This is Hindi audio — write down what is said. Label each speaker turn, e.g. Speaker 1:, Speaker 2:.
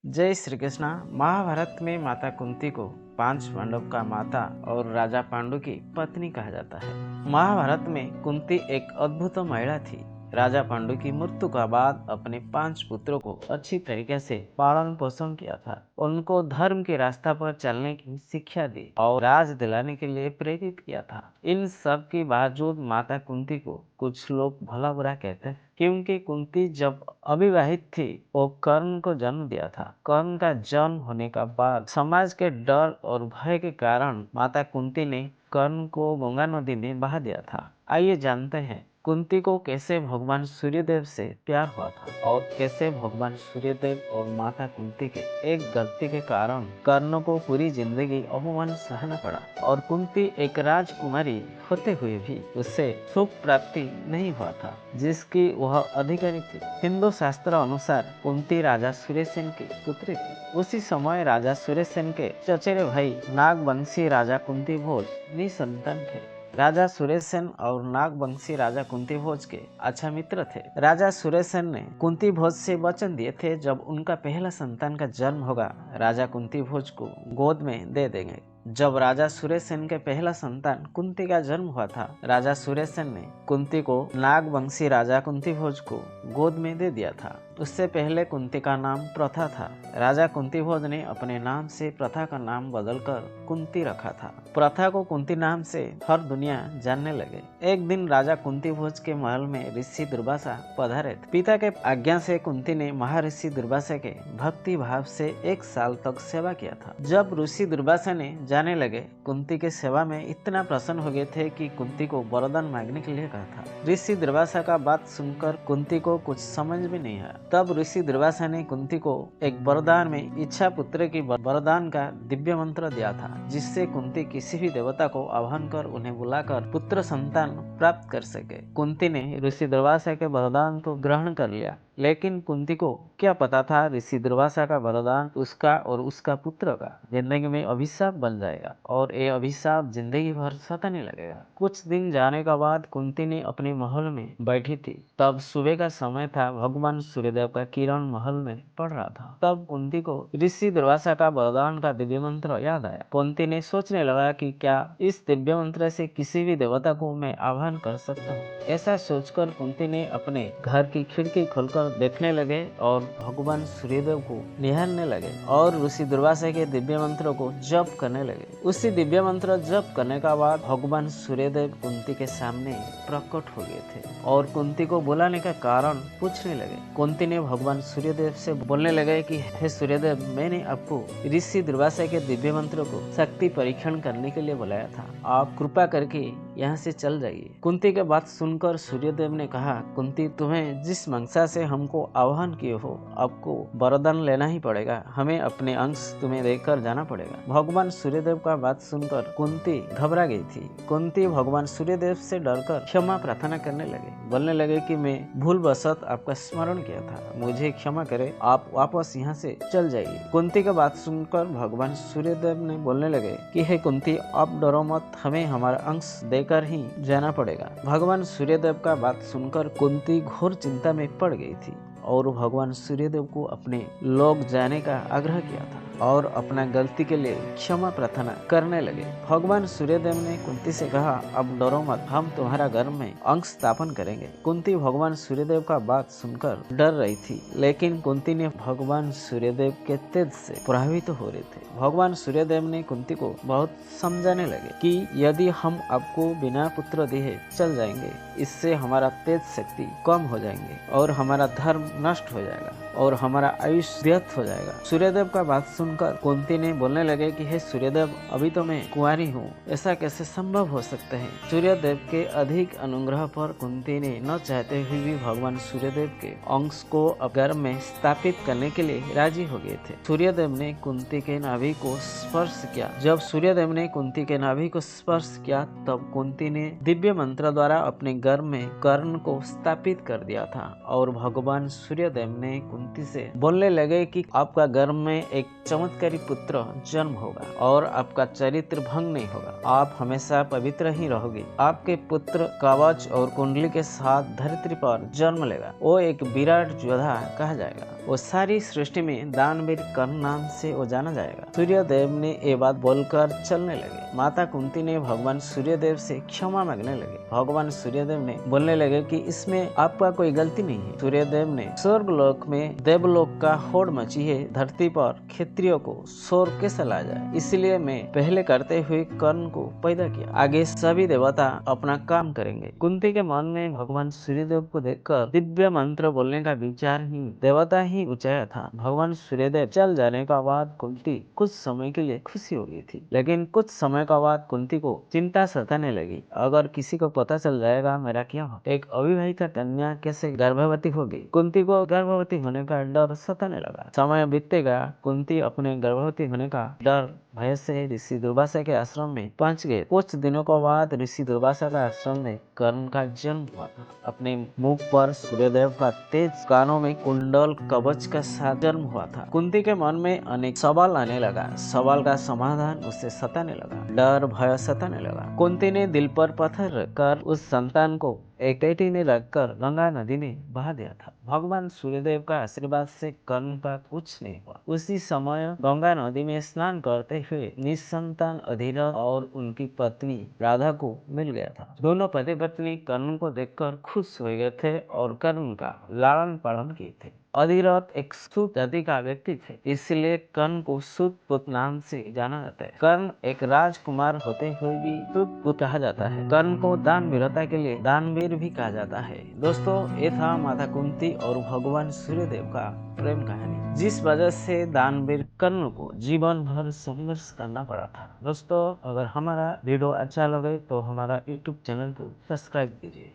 Speaker 1: जय श्री कृष्णा। महाभारत में माता कुंती को 5 पांडव का माता और राजा पांडु की पत्नी कहा जाता है। महाभारत में कुंती एक अद्भुत महिला थी। राजा पांडु की मृत्यु का बाद अपने 5 पुत्रों को अच्छी तरीके से पालन पोषण किया था। उनको धर्म के रास्ता पर चलने की शिक्षा दी और राज दिलाने के लिए प्रेरित किया था। इन सब के बावजूद माता कुंती को कुछ लोग भला बुरा कहते हैं, क्योंकि कुंती जब अविवाहित थी वो कर्ण को जन्म दिया था। कर्ण का जन्म होने का बाद समाज के डर और भय के कारण माता कुंती ने कर्ण को गंगा नदी में बहा दिया था। आइए जानते हैं कुंती को कैसे भगवान सूर्यदेव से प्यार हुआ था और कैसे भगवान सूर्यदेव और माता कुंती के एक गलती के कारण कर्ण को पूरी जिंदगी अपमान सहना पड़ा और कुंती एक राजकुमारी होते हुए भी उससे सुख प्राप्ति नहीं हुआ था जिसकी वह अधिकारी थी। हिंदू शास्त्र अनुसार कुंती राजा सूर्यसेन की पुत्री थी। उसी समय राजा सूर्यसेन के चचेरे भाई नागवंशी राजा कुंती भोज निसंतान थे। राजा सूर्यसेन और नागवंशी राजा कुंती भोज के अच्छा मित्र थे। राजा सूर्यसेन ने कुंती भोज से वचन दिए थे, जब उनका पहला संतान का जन्म होगा राजा कुंती भोज को गोद में दे देंगे। जब राजा सूर्यसेन के पहला संतान कुंती का जन्म हुआ था, राजा सूर्यसेन ने कुंती को नागवंशी राजा कुंती भोज को गोद में दे दिया था। उससे पहले कुंती का नाम प्रथा था। राजा कुंती भोज ने अपने नाम से प्रथा का नाम बदलकर कुंती रखा था। प्रथा को कुंती नाम से हर दुनिया जानने लगे। एक दिन राजा कुंती भोज के महल में ऋषि दुर्वासा पधारे थे। पिता के आज्ञा से कुंती ने महर्षि दुर्वासा के भक्ति भाव से 1 साल तक सेवा किया था। जब ऋषि दुर्वासा ने जाने लगे, कुंती के सेवा में इतना प्रसन्न हो गए थे कि कुंती को वरदान मांगने के लिए कहा था। ऋषि दुर्वासा का बात सुनकर कुंती को कुछ समझ में नहीं आया। तब ऋषि दुर्वासा ने कुंती को एक वरदान में इच्छा पुत्र की वरदान का दिव्य मंत्र दिया था, जिससे कुंती किसी भी देवता को आह्वान कर उन्हें बुलाकर पुत्र संतान प्राप्त कर सके। कुंती ने ऋषि दुर्वासा के वरदान को ग्रहण कर लिया, लेकिन कुंती को क्या पता था ऋषि दुर्वासा का वरदान उसका और उसका पुत्र का जिंदगी में अभिशाप बन जाएगा और ये अभिशाप जिंदगी भर सताने लगेगा। कुछ दिन जाने के बाद कुंती ने अपने महल में बैठी थी। तब सुबह का समय था। भगवान सूर्यदेव का किरण महल में पड़ रहा था। तब कुंती को ऋषि दुर्वासा का वरदान का दिव्य मंत्र याद आया। कुंती ने सोचने लगा कि क्या इस दिव्य मंत्र से किसी भी देवता को मैं आह्वान कर सकता हूँ। ऐसा सोचकर कुंती ने अपने घर की खिड़की खोलकर देखने लगे और भगवान सूर्यदेव को निहारने लगे और ऋषि दुर्वासा के दिव्य मंत्र को जप करने लगे। उसी दिव्य मंत्र जप करने का बाद भगवान सूर्यदेव कुंती के सामने प्रकट हो गए थे और कुंती को बुलाने का कारण पूछने लगे। कुंती ने भगवान सूर्यदेव से बोलने लगे कि हे सूर्यदेव, मैंने आपको ऋषि दुर्वासा के दिव्य मंत्र को शक्ति परीक्षण करने के लिए बुलाया था। आप कृपा करके यहाँ से चल जाइए। कुंती के बात सुनकर सूर्यदेव ने कहा, कुंती, तुम्हें जिस मंशा से हमको आह्वान किए हो, आपको वरदान लेना ही पड़ेगा। हमें अपने अंश तुम्हें देकर जाना पड़ेगा। भगवान सूर्यदेव का बात सुनकर कुंती घबरा गई थी। कुंती भगवान सूर्यदेव से डरकर क्षमा प्रार्थना करने लगे। बोलने लगे कि मैं भूलवशत आपका स्मरण किया था, मुझे क्षमा करे, आप वापस यहाँ से चल जाइए। कुंती का बात सुनकर भगवान सूर्यदेव ने बोलने लगे कि हे कुंती, आप डरो मत, हमें हमारा अंश देकर ही जाना पड़ेगा। भगवान सूर्यदेव का बात सुनकर कुंती घोर चिंता में पड़ गई थी और भगवान सूर्यदेव को अपने लोग जाने का आग्रह किया था और अपना गलती के लिए क्षमा प्रार्थना करने लगे। भगवान सूर्यदेव ने कुंती से कहा, अब डरो मत, हम तुम्हारा घर में अंश स्थापन करेंगे। कुंती भगवान सूर्यदेव का बात सुनकर डर रही थी, लेकिन कुंती ने भगवान सूर्यदेव के तेज से प्रभावित हो रहे थे। भगवान सूर्यदेव ने कुंती को बहुत समझाने लगे कि यदि हम आपको बिना पुत्र दिए चल जाएंगे, इससे हमारा तेज शक्ति कम हो जाएंगे और हमारा धर्म नष्ट हो जाएगा और हमारा आयुष्य व्यर्थ हो जाएगा। सूर्यदेव का बात सुनकर कुंती ने बोलने लगे कि हे सूर्यदेव, अभी तो मैं कुंवारी हूँ, ऐसा कैसे संभव हो सकता है। सूर्यदेव के अधिक अनुग्रह पर कुंती ने न चाहते हुए भी भगवान सूर्यदेव के अंश को घर में स्थापित करने के लिए राजी हो गए थे। सूर्यदेव ने कुंती के नाभि को स्पर्श किया। जब सूर्यदेव ने कुंती के नाभि को स्पर्श किया, तब कुंती ने दिव्य मंत्र द्वारा अपने घर में कर्ण को स्थापित कर दिया था और भगवान सूर्यदेव ने कुंती से बोलने लगे कि आपका घर में एक चमत्कारी पुत्र जन्म होगा और आपका चरित्र भंग नहीं होगा। आप हमेशा पवित्र ही रहोगे। आपके पुत्र कवच और कुंडली के साथ धरती पर जन्म लेगा। वो एक विराट योद्धा कहा जाएगा। वो सारी सृष्टि में दानवीर कर्ण नाम से वो जाना जाएगा। सूर्यदेव ने ये बात बोलकर चलने लगे। माता कुंती ने भगवान सूर्यदेव से क्षमा मांगने लगे। भगवान सूर्यदेव ने बोलने लगे कि इसमें आपका कोई गलती नहीं है। सूर्यदेव ने स्वर्गलोक में देवलोक का होड़ मची है, धरती पर क्षत्रियों को स्वर्ग कैसे लाया जाए, इसलिए मैं पहले करते हुए कर्ण को पैदा किया। आगे सभी देवता अपना काम करेंगे। कुंती के मन में भगवान सूर्यदेव को देखकर दिव्य मंत्र बोलने का विचार ही देवता ही ऊंचाया था। भगवान सूर्यदेव चल जाने का बाद कुंती कुछ समय के लिए खुशी हो गई थी, लेकिन कुछ समय का बाद कुंती को चिंता सताने लगी। अगर किसी को पता चल जाएगा मेरा क्या हो, एक अविवाहिता कन्या कैसे गर्भवती होगी। कुंती को गर्भवती होने का डर सताने लगा। समय बीतते गया। कुंती अपने गर्भवती होने का डर भय से ऋषि दुर्वासा के आश्रम में पहुंच गए। कुछ दिनों के बाद ऋषि दुर्वासा का आश्रम में कर्ण का जन्म हुआ। अपने मुख पर सूर्यदेव का तेज, कानों में कुंडल कवच का साथ जन्म हुआ था। कुंती के मन में अनेक सवाल आने लगा। सवाल का समाधान उसे सताने लगा। डर भय सताने लगा। कुंती ने दिल पर पत्थर रखकर उस संतान को एक पेटी में रखकर गंगा नदी में बहा दिया था। भगवान सूर्यदेव का आशीर्वाद से कर्ण का कुछ नहीं हुआ। उसी समय गंगा नदी में स्नान करते हुए निसंतान अधिरथ और उनकी पत्नी राधा को मिल गया था। दोनों पति पत्नी कर्ण को देखकर खुश हो गए थे और कर्ण का लालन पालन किए थे। अधिरथ एक सूत जाति का व्यक्ति थे, इसलिए कर्ण को सूत पुत्र नाम से जाना जाता है। कर्ण एक राजकुमार होते हुए भी सूत पुत्र कहा जाता है। कर्ण को दानवीरता के लिए दानवीर भी कहा जाता है। दोस्तों, ये था माता कुंती और भगवान सूर्यदेव का प्रेम कहानी, जिस वजह से दानवीर कर्ण को जीवन भर संघर्ष करना पड़ा था। दोस्तों, अगर हमारा वीडियो अच्छा लगे तो हमारा YouTube चैनल को सब्सक्राइब कीजिए।